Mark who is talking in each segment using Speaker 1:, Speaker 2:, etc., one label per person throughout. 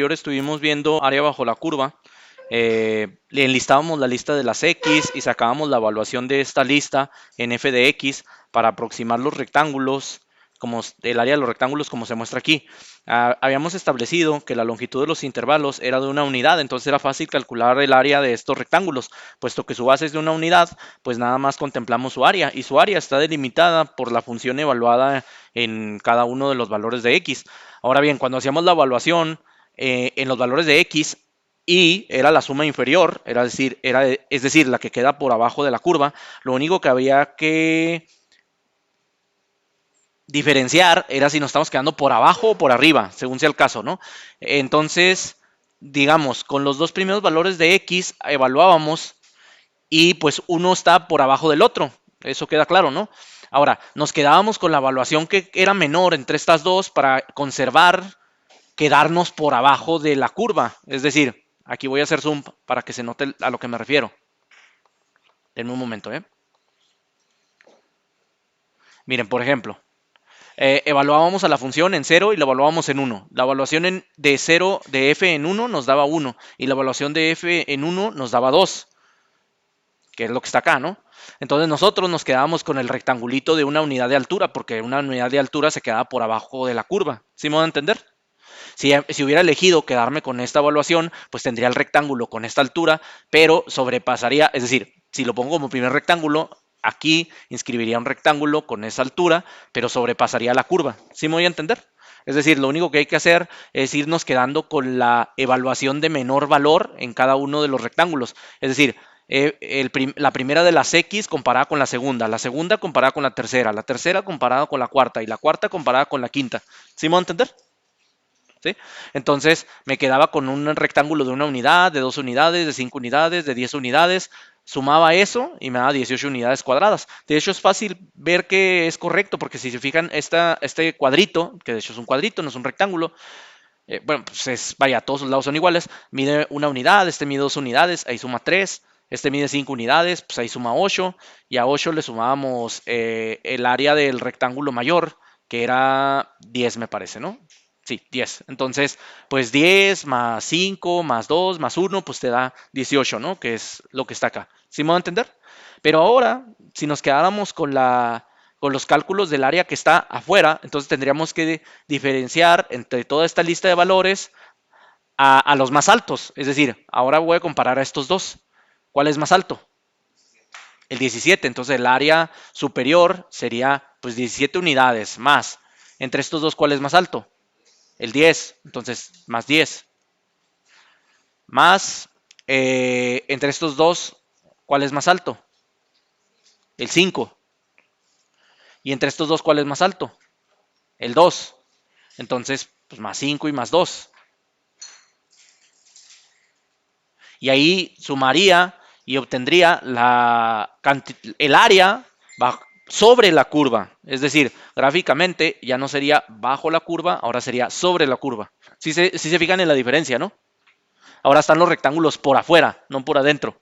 Speaker 1: anterior estuvimos viendo área bajo la curva. Le enlistábamos la lista de las X y sacábamos la evaluación de esta lista en f de X para aproximar los rectángulos, como el área de los rectángulos como se muestra aquí. Habíamos establecido que la longitud de los intervalos era de una unidad, entonces era fácil calcular el área de estos rectángulos, puesto que su base es de una unidad, pues nada más contemplamos su área, y su área está delimitada por la función evaluada en cada uno de los valores de X. Ahora bien, cuando hacíamos la evaluación en los valores de X, y era la suma inferior, es decir, la que queda por abajo de la curva, lo único que había que diferenciar era si nos estamos quedando por abajo o por arriba, según sea el caso, ¿no? Entonces, digamos, con los dos primeros valores de X evaluábamos y pues uno está por abajo del otro, eso queda claro, ¿no? Ahora, nos quedábamos con la evaluación que era menor entre estas dos para conservar, quedarnos por abajo de la curva, es decir, aquí voy a hacer zoom para que se note a lo que me refiero. Denme un momento, ¿eh? Miren, por ejemplo, evaluábamos a la función en 0 y la evaluábamos en 1. La evaluación de 0 de f en 1 nos daba 1 y la evaluación de f en 1 nos daba 2, que es lo que está acá, ¿no? Entonces nosotros nos quedábamos con el rectangulito de una unidad de altura, porque una unidad de altura se quedaba por abajo de la curva. ¿Sí me van a entender? Si hubiera elegido quedarme con esta evaluación, pues tendría el rectángulo con esta altura, pero sobrepasaría, es decir, si lo pongo como primer rectángulo, aquí inscribiría un rectángulo con esa altura, pero sobrepasaría la curva. ¿Sí me voy a entender? Es decir, lo único que hay que hacer es irnos quedando con la evaluación de menor valor en cada uno de los rectángulos. Es decir, la primera de las X comparada con la segunda comparada con la tercera comparada con la cuarta y la cuarta comparada con la quinta. ¿Sí me voy a entender? ¿Sí? Entonces me quedaba con un rectángulo de una unidad, de 2 unidades, de 5 unidades, de 10 unidades. Sumaba eso y me daba 18 unidades cuadradas. De hecho, es fácil ver que es correcto, porque si se fijan, este cuadrito, que de hecho es un cuadrito, no es un rectángulo, bueno, pues vaya, todos los lados son iguales. Mide una unidad, este mide 2 unidades, ahí suma 3. Este mide 5 unidades, pues ahí suma 8. Y a 8 le sumábamos el área del rectángulo mayor, que era 10, me parece, ¿no? Sí, 10. Entonces, pues 10 más 5 más 2 más 1, pues te da 18, ¿no? Que es lo que está acá. ¿Sí me voy a entender? Pero ahora, si nos quedáramos con los cálculos del área que está afuera, entonces tendríamos que diferenciar entre toda esta lista de valores a los más altos. Es decir, ahora voy a comparar a estos dos. ¿Cuál es más alto? El 17. Entonces el área superior sería pues 17 unidades más. Entre estos dos, ¿cuál es más alto? El 10. Entonces más 10. Más entre estos dos, ¿cuál es más alto? El 5. Y entre estos dos, ¿cuál es más alto? El 2. Entonces, pues más 5 y más 2. Y ahí sumaría y obtendría el área sobre la curva. Es decir, gráficamente ya no sería bajo la curva, ahora sería sobre la curva. Si se fijan en la diferencia, ¿no? Ahora están los rectángulos por afuera, no por adentro.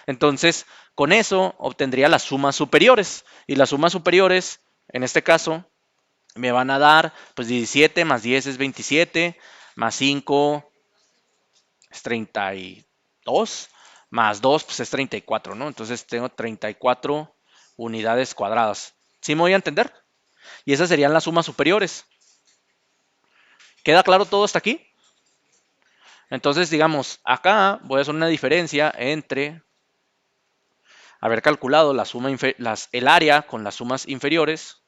Speaker 1: Entonces, con eso obtendría las sumas superiores. Y las sumas superiores, en este caso, me van a dar, pues 17 más 10 es 27, más 5 es 32, más 2 pues es 34, ¿no? Entonces tengo 34 unidades cuadradas. ¿Sí me voy a entender? Y esas serían las sumas superiores. ¿Queda claro todo hasta aquí? Entonces, digamos, acá voy a hacer una diferencia entre haber calculado el área con las sumas inferiores.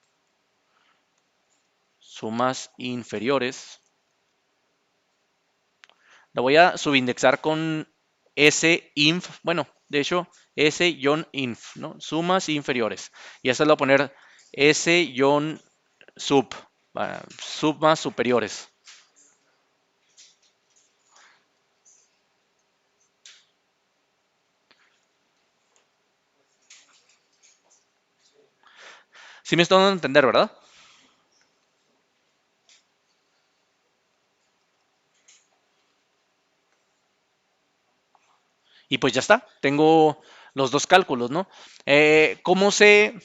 Speaker 1: Sumas inferiores. La voy a subindexar con S-inf. Bueno, de hecho, S-inf, ¿no? Sumas inferiores. Y esta la voy a poner S-sub. Sumas superiores. Sí me estoy dando a entender, ¿verdad? Y pues ya está. Tengo los dos cálculos, ¿no? ¿Cómo sé?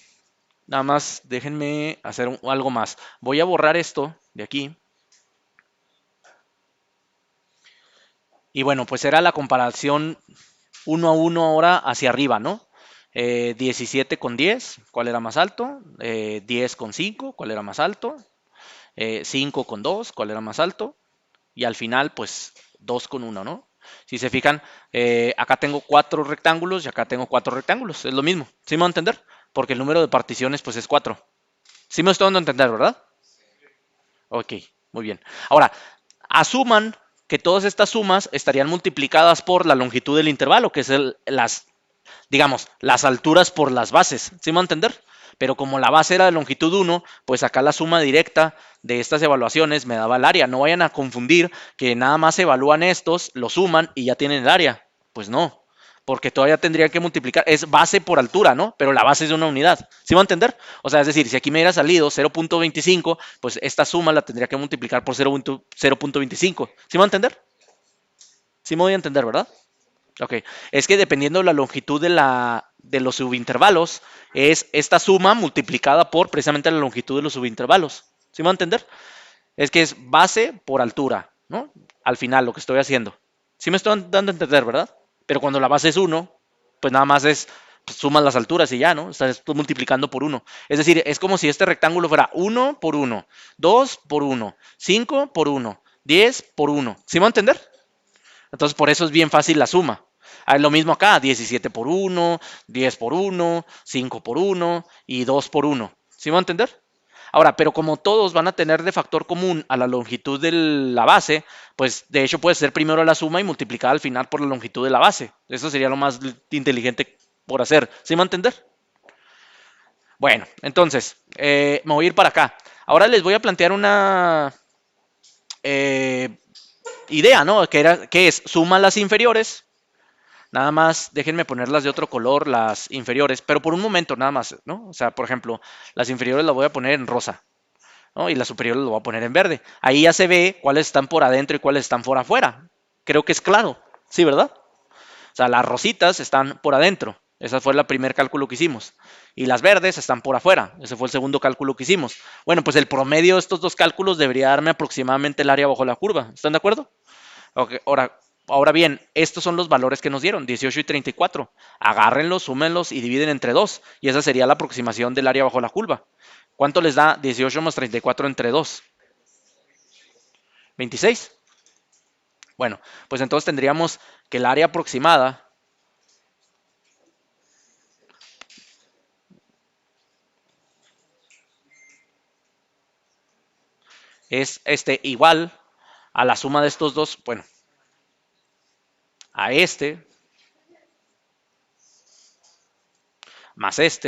Speaker 1: Nada más déjenme hacer algo más. Voy a borrar esto de aquí. Y bueno, pues era la comparación uno a uno ahora hacia arriba, ¿no? 17 con 10, ¿cuál era más alto? 10 con 5, ¿cuál era más alto? 5 con 2, ¿cuál era más alto? Y al final, pues 2 con 1, ¿no? Si se fijan, acá tengo 4 rectángulos y acá tengo 4 rectángulos. Es lo mismo. ¿Sí me van a entender? Porque el número de particiones, pues es 4. ¿Sí me estoy dando a entender, verdad? Ok, muy bien. Ahora, asuman que todas estas sumas estarían multiplicadas por la longitud del intervalo, que es digamos, las alturas por las bases. ¿Sí me va a entender? Pero como la base era de longitud 1, pues acá la suma directa de estas evaluaciones me daba el área. No vayan a confundir que nada más evalúan estos, lo suman y ya tienen el área. Pues no, porque todavía tendrían que multiplicar. Es base por altura, ¿no? Pero la base es de una unidad. ¿Sí me va a entender? O sea, es decir, si aquí me hubiera salido 0.25, pues esta suma la tendría que multiplicar por 0.25. ¿Sí me va a entender? Sí me voy a entender, ¿verdad? Ok, es que dependiendo de la longitud de los subintervalos, es esta suma multiplicada por precisamente la longitud de los subintervalos. ¿Sí me va a entender? Es que es base por altura, ¿no? Al final, lo que estoy haciendo. Sí me estoy dando a entender, ¿verdad? Pero cuando la base es uno, pues nada más es, pues, sumas las alturas y ya, ¿no? Estás multiplicando por uno. Es decir, es como si este rectángulo fuera 1 por 1, 2 por 1, 5 por 1, 10 por 1. ¿Sí me va a entender? Entonces, por eso es bien fácil la suma. Lo mismo acá, 17 por 1, 10 por 1, 5 por 1 y 2 por 1. ¿Sí me va a entender? Ahora, pero como todos van a tener de factor común a la longitud de la base, pues de hecho puede ser primero la suma y multiplicar al final por la longitud de la base. Eso sería lo más inteligente por hacer. ¿Sí me va a entender? Bueno, entonces, me voy a ir para acá. Ahora les voy a plantear una eh, idea, ¿no? Que es suma las inferiores. Nada más, déjenme ponerlas de otro color, las inferiores, pero por un momento nada más, ¿no? O sea, por ejemplo, las inferiores las voy a poner en rosa, ¿no? Y las superiores las voy a poner en verde. Ahí ya se ve cuáles están por adentro y cuáles están por afuera. Creo que es claro, ¿sí, verdad? O sea, las rositas están por adentro. Ese fue el primer cálculo que hicimos. Y las verdes están por afuera. Ese fue el segundo cálculo que hicimos. Bueno, pues el promedio de estos dos cálculos debería darme aproximadamente el área bajo la curva. ¿Están de acuerdo? Okay, ahora bien, estos son los valores que nos dieron, 18 y 34. Agárrenlos, súmenlos y dividen entre 2. Y esa sería la aproximación del área bajo la curva. ¿Cuánto les da 18 más 34 entre 2? 26. Bueno, pues entonces tendríamos que el área aproximada es igual a la suma de estos dos, bueno, a este más este,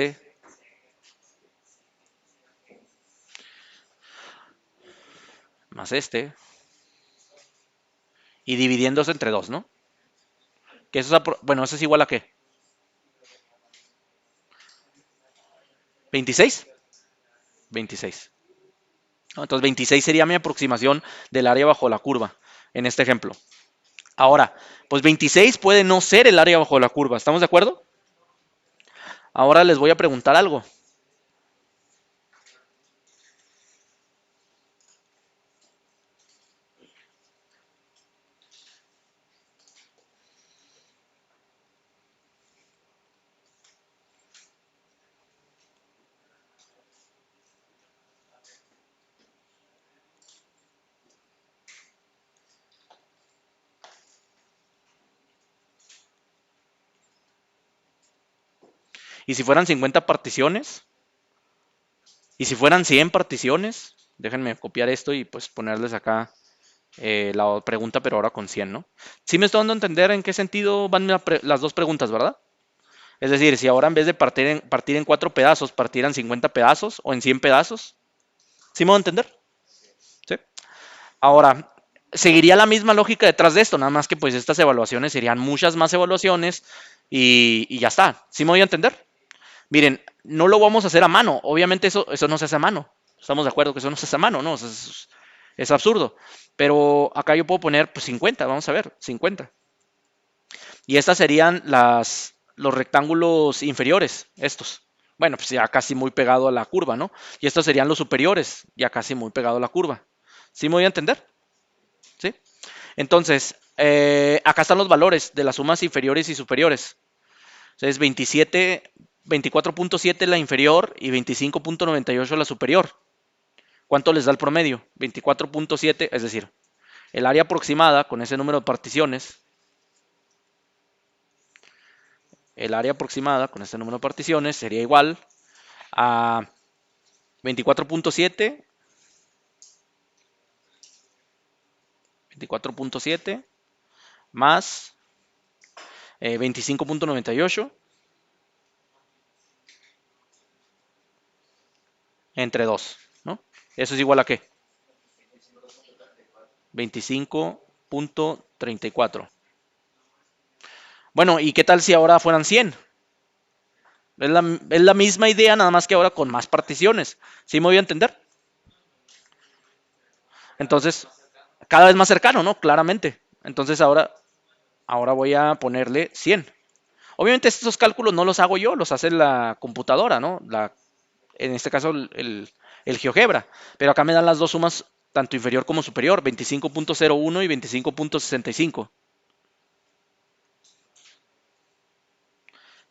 Speaker 1: y dividiéndose entre 2, ¿no? Que eso es, bueno, eso es igual a ¿qué? 26. 26. ¿No? Entonces 26 sería mi aproximación del área bajo la curva en este ejemplo. Ahora, pues 26 puede no ser el área bajo la curva. ¿Estamos de acuerdo? Ahora les voy a preguntar algo. ¿Y si fueran 50 particiones? ¿Y si fueran 100 particiones? Déjenme copiar esto y pues ponerles acá la pregunta, pero ahora con 100, ¿no? Sí me estoy dando a entender en qué sentido van las dos preguntas, ¿verdad? Es decir, si ahora en vez de partir en 4 pedazos, partieran 50 pedazos o en 100 pedazos. ¿Sí me voy a entender? ¿Sí? Ahora, seguiría la misma lógica detrás de esto, nada más que pues estas evaluaciones serían muchas más evaluaciones y ya está. ¿Sí me voy a entender? Miren, no lo vamos a hacer a mano. Obviamente eso no se hace a mano. Estamos de acuerdo que eso no se hace a mano, ¿no? O sea, es absurdo. Pero acá yo puedo poner pues 50, vamos a ver, 50. Y estas serían los rectángulos inferiores, estos. Bueno, pues ya casi muy pegado a la curva, ¿no? Y estos serían los superiores, ya casi muy pegado a la curva. ¿Sí me voy a entender? ¿Sí? Entonces, Acá están los valores de las sumas inferiores y superiores. Entonces 24.7 la inferior y 25.98 la superior. ¿Cuánto les da el promedio? 24.7, es decir, el área aproximada con ese número de particiones. El área aproximada con este número de particiones sería igual a 24.7 más 25.98 entre 2, ¿no? ¿Eso es igual a qué? 25.34. Bueno, ¿y qué tal si ahora fueran 100? Es la misma idea, nada más que ahora con más particiones. ¿Sí me voy a entender? Entonces, cada vez más cercano, ¿no? Claramente. Entonces ahora voy a ponerle 100. Obviamente estos cálculos no los hago yo, los hace la computadora, ¿no? En este caso el GeoGebra. Pero acá me dan las dos sumas, tanto inferior como superior, 25.01 y 25.65.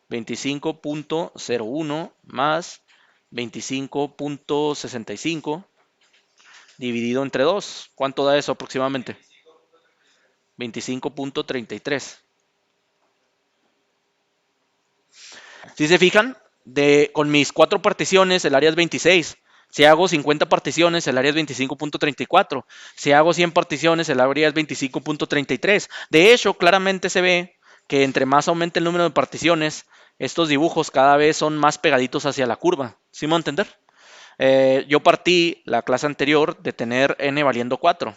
Speaker 1: 25.01 más 25.65 dividido entre 2. ¿Cuánto da eso aproximadamente? 25.33. Si se fijan, con mis 4 particiones el área es 26. Si hago 50 particiones, el área es 25.34. Si hago 100 particiones, el área es 25.33. De hecho, claramente se ve que entre más aumente el número de particiones, estos dibujos cada vez son más pegaditos hacia la curva. ¿Sí me voy a entender? Yo partí la clase anterior de tener n valiendo 4.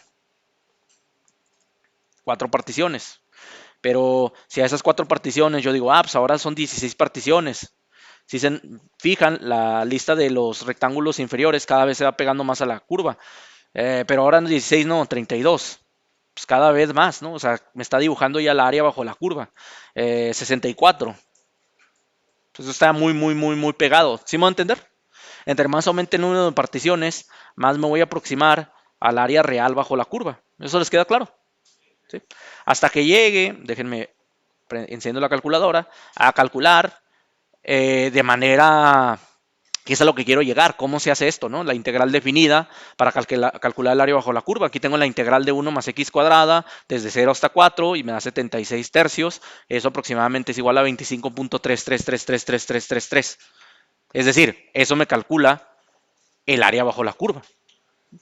Speaker 1: 4 particiones. Pero si a esas 4 particiones yo digo, pues ahora son 16 particiones. Si se fijan, la lista de los rectángulos inferiores cada vez se va pegando más a la curva. Pero ahora no 16, no, 32. Pues cada vez más, ¿no? O sea, me está dibujando ya el área bajo la curva. 64. Entonces está muy, muy, muy, muy pegado. ¿Sí me voy a entender? Entre más aumente el número de particiones, más me voy a aproximar al área real bajo la curva. ¿Eso les queda claro? ¿Sí? Hasta que llegue, déjenme, enciendo la calculadora, a calcular de manera, que es a lo que quiero llegar, cómo se hace esto, ¿no? La integral definida para calcular el área bajo la curva. Aquí tengo la integral de 1 más x cuadrada desde 0 hasta 4 y me da 76 tercios. Eso aproximadamente es igual a 25.3333333. Es decir, eso me calcula el área bajo la curva.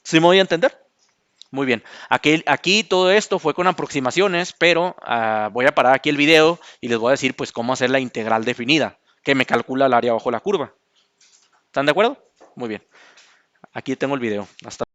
Speaker 1: ¿Sí me voy a entender? Muy bien. Aquí todo esto fue con aproximaciones, pero voy a parar aquí el video y les voy a decir pues cómo hacer la integral definida, que me calcula el área bajo la curva. ¿Están de acuerdo? Muy bien. Aquí tengo el video. Hasta